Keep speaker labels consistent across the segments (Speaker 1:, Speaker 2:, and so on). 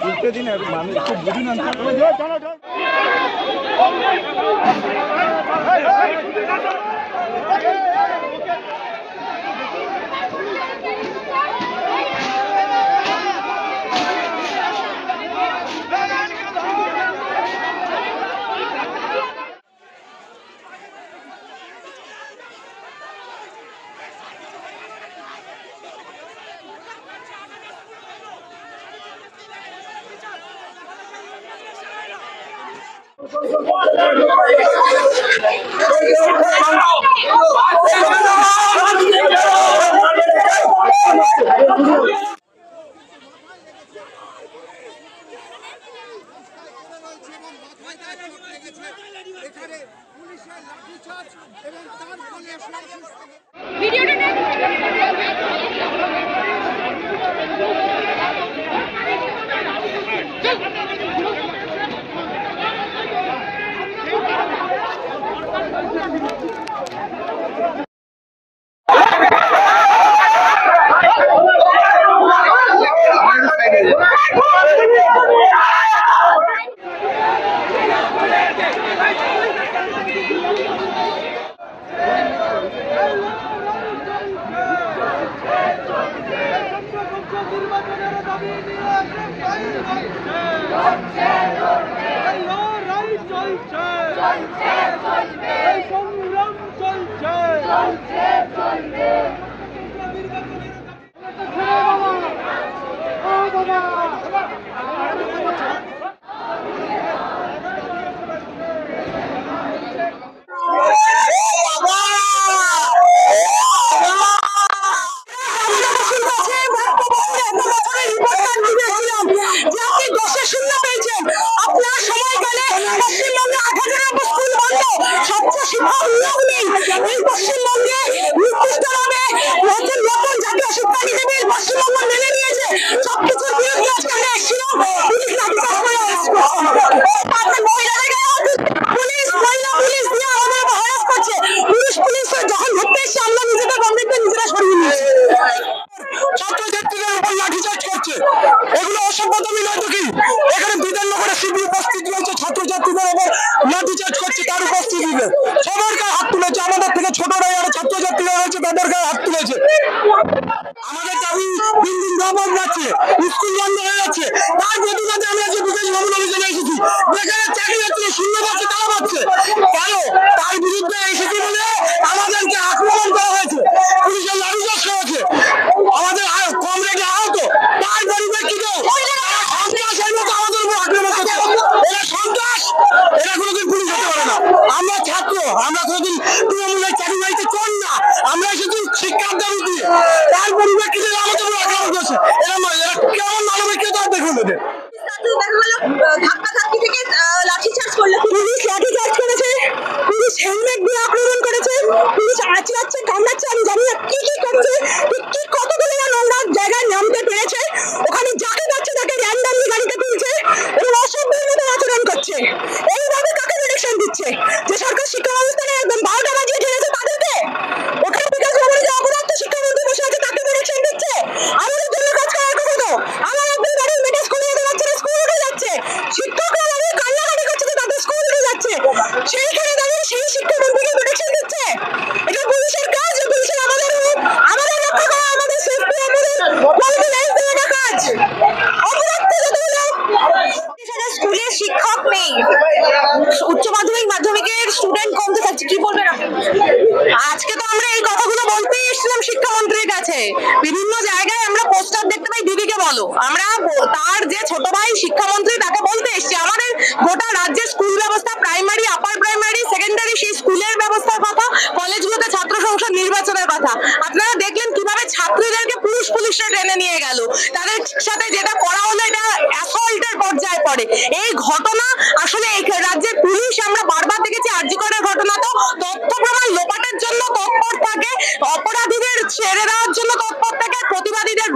Speaker 1: উল্টে দিন মানুষ খুব বুঝি না।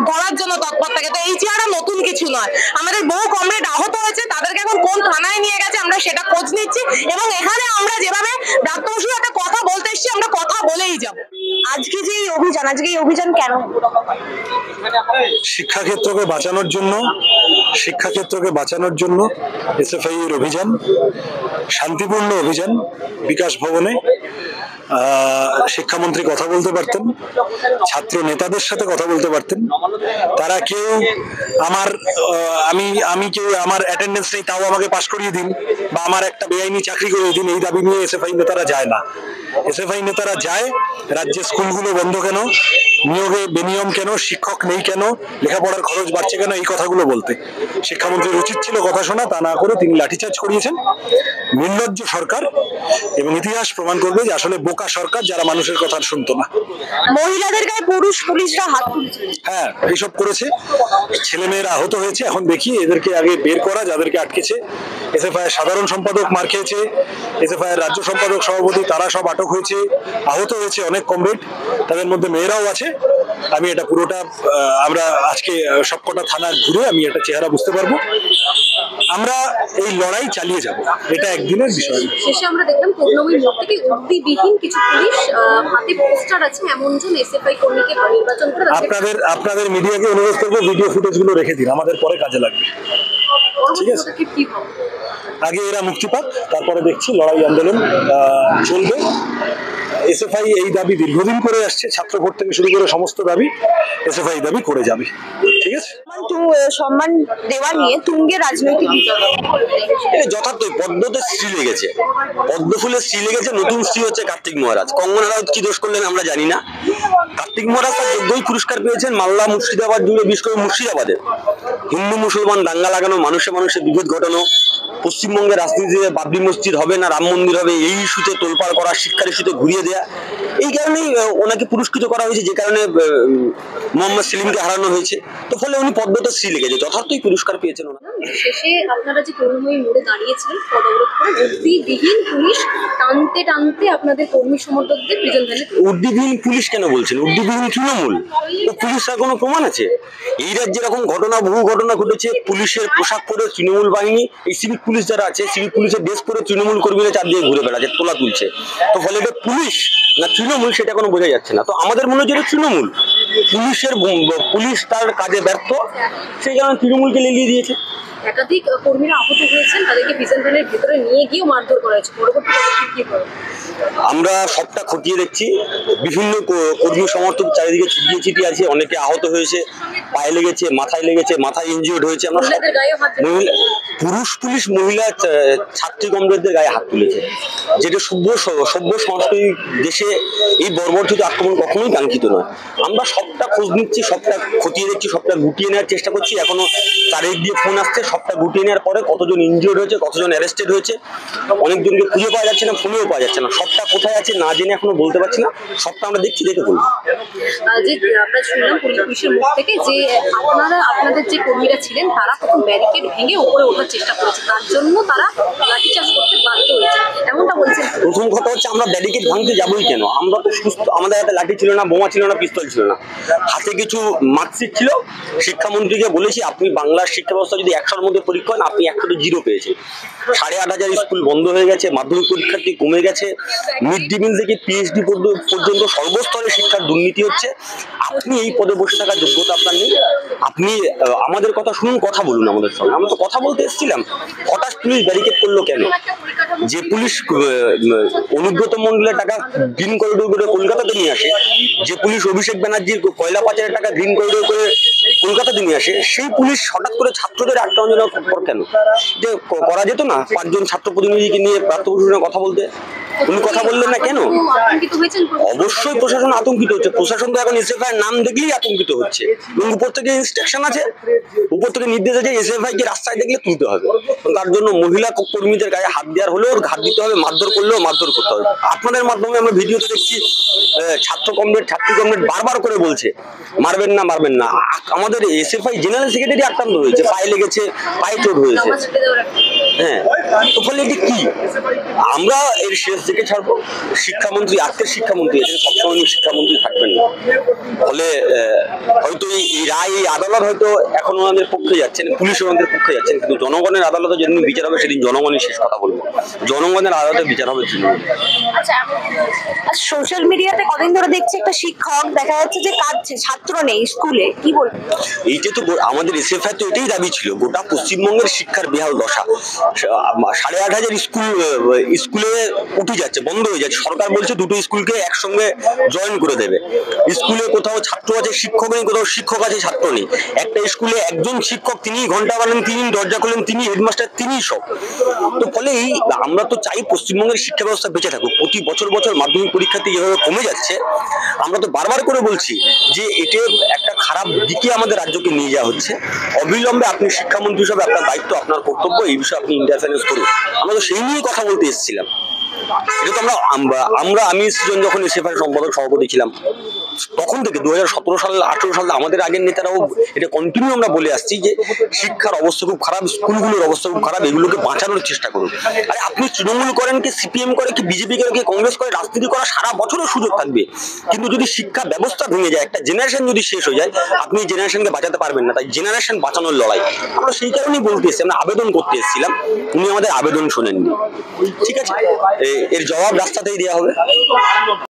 Speaker 2: গড়ার জন্য তৎপর থাকে। তো এই চেহারা নতুন কিছু নয়, আমাদের বহু কমরেড আহত হয়েছে, তাদেরকে থানায় নিয়ে গেছে, আমরা সেটা খোঁজ নিচ্ছি এবং এখানে আমরা যেভাবে প্রাপ্তবয়স্ক একটা কথা বলতে এসেছি আমরা কথা বলেই যাব। আজকে যে এই অভিযান কেন?
Speaker 3: শিক্ষাক্ষেত্রকে বাঁচানোর জন্য এসএফআই এর অভিযান, শান্তিপূর্ণ অভিযান। বিকাশ ভবনে শিক্ষামন্ত্রী কথা বলতে পারতেন, ছাত্র নেতাদের সাথে কথা বলতে পারতেন। তারা কেউ আমার অ্যাটেন্ডেন্স নেই তাও আমাকে পাশ করিয়ে দিন, বা আমার একটা বেআইনি চাকরি করিয়ে দিন, এই দাবি নিয়ে এসএফআই নেতারা যায় না। এসএফআই নেতারা যায় রাজ্যে স্কুলগুলো বন্ধ কেন, নিয়োগে বেনিয়ম কেন, শিক্ষক নেই কেন, লেখাপড়ার খরচ বাড়ছে কেন, এই কথাগুলো বলতে। শিক্ষামন্ত্রীর উচিত ছিল কথা শোনা, তা না করে তিনি লাঠিচার্জ করিয়েছেন। নির্লজ্জ সরকার, এবং ইতিহাস প্রমাণ করবে যে আসলে বোকা সরকার যারা মানুষের কথা শুনতো না।
Speaker 2: মহিলাদের গায়ে পুলিশরা হাত তুলছে,
Speaker 3: হ্যাঁ এইসব করেছে, ছেলেমেয়েরা আহত হয়েছে। এখন দেখি এদেরকে আগে বের করা, যাদেরকে আটকেছে। এসএফআই এর সাধারণ সম্পাদক মার খেয়েছে, এসএফআই এর রাজ্য সম্পাদক সভাপতি, তারা সব আটক হয়েছে, আহত হয়েছে অনেক কমরেড, তাদের মধ্যে মেয়েরাও আছে। আমি এটা পুরোটা আমরা আজকে সবকটা থানা ঘুরে আমি একটা চেহারা বুঝতে পারবো। আমরা এই লড়াই চালিয়ে যাব, এটা একদিনের বিষয়।
Speaker 4: শেষে আমরা দেখলাম করুণাময়ী মোড় থেকে উর্দিবিহীন কিছু পুলিশ হাতে পোস্টার আছে এমনজন এসএফআই কর্মীকে নির্বাচন করে
Speaker 3: আপনাদের মিডিয়াকে অনুরোধ করবো ভিডিও ফুটেজ গুলো রেখে দিন, আমাদের পরে কাজে লাগবে। ঠিক আছে, আগে এরা মুক্তি পাক, তারপরে দেখছি লড়াই আন্দোলন চলবে। এসএফআই এই দাবি দীর্ঘদিন করে আসছে, ছাত্র ভোট থেকে শুরু করে সমস্ত দাবি এসএফআই দাবি করে যাবে। ঠিক আছে,
Speaker 2: সম্মান দেওয়া নিয়ে তুঙ্গে রাজনৈতিক
Speaker 5: যথার্থ পদ্মতে স্ত্রী লেগেছে, পদ্ম ফুলের স্ত্রী লেগেছে। নতুন স্ত্রী হচ্ছে কার্তিক মহারাজ। কঙ্গনা রাউত কি দোষ করলেন আমরা জানি না। কার্তিক মহারাজ তার যোগ্যই পুরস্কার পেয়েছেন মালদা মুর্শিদাবাদ জুড়ে, বিশেষ করে মুর্শিদাবাদে হিন্দু মুসলমান দাঙ্গা লাগানো, মানুষে বিভেদ ঘটানো, পশ্চিমবঙ্গের রাজনীতিতে বাবরি মসজিদ হবে না রাম মন্দির হবে এই ইস্যুতে তোলপাড় করা, শিক্ষার ইস্যুতে ঘুরিয়ে দেয়া, এই কারণেই ওনাকে পুরস্কৃত করা হয়েছে, যে কারণে মোহাম্মদ সেলিমকে হারানো হয়েছে। তো ফলে উনি পদ্মতে স্ত্রী লেগেছে, যথার্থই পুরস্কার পেয়েছেন ওনারা।
Speaker 4: শেষে আপনারা যে করুণাময়ী মোড়ে দাঁড়িয়েছিলেন পদবরোধ করে, উর্দিবিহীন পুলিশ টানতে আপনাদের কর্মী সমর্থকদের প্রিজন ভ্যানে।
Speaker 5: উর্দিবিহীন পুলিশ কেন বলছেন? উর্দিবিহীন তৃণমূল, তো পুলিশের কোনো প্রমাণ আছে? এই রাজ্যে এরকম বহু ঘটনা ঘটেছে। পুলিশের পোশাক পরে তৃণমূল বাহিনী, এই সিভিক পুলিশ যারা আছে, সিভিক পুলিশের ড্রেস পরে তৃণমূল কর্মীরা চারদিকে ঘুরে বেড়াচ্ছে, তোলা তুলছে। তো ফলে এটা পুলিশ না তৃণমূল সেটা কোনো বোঝা যাচ্ছে না। তো আমাদের মনে হচ্ছে তৃণমূল, পুলিশ তার কাজে ব্যর্থ, সেই কারণে তৃণমূলকে লেলিয়ে দিয়েছে।
Speaker 4: একাধিক কর্মীরা আহত হয়েছেন, তাদেরকে প্রিজন ভ্যানের ভেতরে নিয়ে গিয়েও মারধর করা হয়েছে। পরবর্তীতে কি হবে?
Speaker 5: আমরা সবটা খতিয়ে দেখছি। বিভিন্ন কর্মী সমর্থক চারিদিকে ছিটিয়ে আছে, অনেকে আহত হয়েছে, পায়ে লেগেছে, মাথায় লেগেছে, মাথায় ইনজিওর্ড হয়েছে। আমরা পুরুষ পুলিশ মহিলা ছাত্রী কমরেডদের গায়ে হাত তুলেছে, যেটা সভ্য সংস্কৃতি দেশে এই বর্বরচিত আক্রমণ কখনোই কাঙ্ক্ষিত নয়। আমরা সবটা খোঁজ নিচ্ছি, সবটা খতিয়ে দেখছি, সবটা গুটিয়ে নেওয়ার চেষ্টা করছি। এখনো চারিদিক দিয়ে ফোন আসছে, সবটা গুটিয়ে নেওয়ার পরে কতজন ইনজিওর্ড হয়েছে, কতজন অ্যারেস্টেড হয়েছে, অনেকজনকে খুঁজে পাওয়া যাচ্ছে না, ফোনেও পাওয়া যাচ্ছে না। সবটা কোথায় আছে না জেনে এখনো বলতে পারছি না, সবটা আমরা দেখছি, দেখে বলবো।
Speaker 4: যে আমরা শুনলাম পুলিশের মুখ থেকে যে আপনাদের যে কর্মীরা ছিলেন তারা প্রথম ব্যারিকেড ভেঙে উপরে ওঠার চেষ্টা করেছে, তার জন্য তারা লাঠিচার্জ করতে বাধ্য হয়েছে, এমনটা বলছেন।
Speaker 5: প্রথম কথা হচ্ছে আমরা ব্যারিকেড ভাঙতে যাবোই কেন? আমরা তো সুস্থ, আমাদের হাতে লাঠি ছিল না, বোমা ছিল না, পিস্তল ছিল না, হাতে কিছু মার্কশিট ছিল। শিক্ষামন্ত্রীকে বলেছি আপনি বাংলার শিক্ষা ব্যবস্থা যদি 100-এর মধ্যে পরীক্ষা হয়, আপনি 100-তে 0 পেয়েছেন। 8,500 স্কুল বন্ধ হয়ে গেছে, মাধ্যমিক পরীক্ষার্থী কমে গেছে, মিড ডে মিল থেকে পিএইচডি পর্যন্ত সর্বস্তরে শিক্ষার দুর্নীতি হচ্ছে। আপনি এই পদে বসে থাকার যোগ্যতা আপনার নেই। আপনি আমাদের কথা শুনুন, কথা বলুন আমাদের সঙ্গে। আমরা তো কথা বলতে এসেছিলাম, হঠাৎ পুলিশ ব্যারিকেড করলো কেন? যে পুলিশ অনুব্রত মন্ডলের টাকা গ্রিন করিডোর করে কলকাতাতে নিয়ে আসে, যে পুলিশ অভিষেক ব্যানার্জির কয়লা পাচারের টাকা গ্রিন করিডোর করে কলকাতাতে নিয়ে আসে, সেই পুলিশ হঠাৎ করে ছাত্রদের আটকানোর পর কেন? যে করা যেত না 5 জন ছাত্র প্রতিনিধিকে নিয়ে প্রাত্যভূষণে কথা বলতে? উনি কথা বললেন না কেন? অবশ্যই প্রশাসন আতঙ্কিত হচ্ছে। প্রশাসন তো এখন এসএফআই এর নাম দেখলেই আতঙ্কিত হচ্ছে, এবং উপর থেকে ইনস্ট্রাকশন আছে, উপর থেকে নির্দেশ আছে এসএফআই কে রাস্তায় দেখলে তুলতে হবে। তার জন্য মহিলা কর্মীদের গায়ে হাত দেওয়ার হলেও হাত দিতে হবে, মারধর করলেও মারধর করতে হবে। আপনাদের মাধ্যমে আমরা ভিডিওতে দেখছি ছাত্রী কমরেড বারবার করে বলছে মারবেন না। আমাদের এসএফআই জেনারেল সেক্রেটারি আক্রান্ত হয়েছে, পায়ে লেগেছে, পায়ে চোট হয়েছে। হ্যাঁ, তো ফলে এটি কি আমরা এর শেষ দিকে ছাড়বো। শিক্ষামন্ত্রী আজকের শিক্ষামন্ত্রী এখানে সবসময় শিক্ষামন্ত্রী থাকবেন না, ফলে হয়তো এই রায় এই আদালত হয়তো এখন ওনাদের পক্ষে যাচ্ছেন, পুলিশ ওনাদের পক্ষে যাচ্ছেন, কিন্তু জনগণের আদালতে যেদিন বিচার হবে সেদিন জনগণই শেষ কথা বলবে। জনগণের আদালতে বিচার হবে
Speaker 2: আচ্ছা, সোশ্যাল মিডিয়াতে কদিন ধরে দেখছি একটা শিক্ষক দেখা যাচ্ছে যে কাঁদছে, ছাত্র নেই স্কুলে, কি বলবো?
Speaker 5: এইটা তো আমাদের এসএফআই তো এটাই দাবি ছিল, গোটা পশ্চিমবঙ্গের শিক্ষার বেহাল দশা। 8,500 স্কুলে উঠে যাচ্ছে, বন্ধ হয়ে যাচ্ছে। সরকার বলছে দুটো স্কুলকে একসঙ্গে জয়েন করে দেবে। স্কুলে কোথাও ছাত্র আছে, শিক্ষক নেই, কোথাও শিক্ষক আছে, ছাত্র নেই। একটা স্কুলে একজন শিক্ষক, তিনি ঘন্টা বানান, তিনি দরজা খোলেন, তিনি হেডমাস্টার, তিনি সব। তো ফলে আমরা তো চাই পশ্চিমবঙ্গের শিক্ষা ব্যবস্থা বেঁচে থাকুক। প্রতি বছর মাধ্যমিক পরীক্ষার্থী যেভাবে কমে যাচ্ছে, আমরা তো বারবার করে বলছি যে এটা একটা খারাপ দিকে আমাদের রাজ্যকে নিয়ে যাওয়া হচ্ছে। অবিলম্বে আপনি শিক্ষামন্ত্রী হিসেবে আপনার দায়িত্ব, আপনার কর্তব্য, এই বিষয়ে আপনি ইন্টারফারেন্স করুন। আমরা তো সেই নিয়েই কথা বলতে এসেছিলাম। এটা তো আমি সৃজন যখন এসএফআই সম্পাদক সভাপতি ছিলাম, তখন থেকে 2017 সাল 18 সালে আমাদের আগের নেতারাও এটা কন্টিনিউ আমরা বলে আসছি যে শিক্ষার অবস্থা খুব খারাপ, স্কুলগুলোর অবস্থা খুব খারাপ, এগুলোকে বাঁচানোর চেষ্টা করুন। আরে আপনি তৃণমূল করেন কি সিপিএম করে কি বিজেপি করে কি কংগ্রেস করে, রাজনীতি করা সারা বছরও সুযোগ থাকবে, কিন্তু যদি শিক্ষা ব্যবস্থা ভেঙে যায়, একটা জেনারেশন যদি শেষ হয়ে যায়, আপনি জেনারেশনকে বাঁচাতে পারবেন না। তাই জেনারেশন বাঁচানোর লড়াই আমরা সেই কারণেই বলতে এসেছি, আমরা আবেদন করতে এসেছিলাম, উনি আমাদের আবেদন শোনেননি। ঠিক আছে, এর জবাব রাস্তাতেই দেওয়া হবে।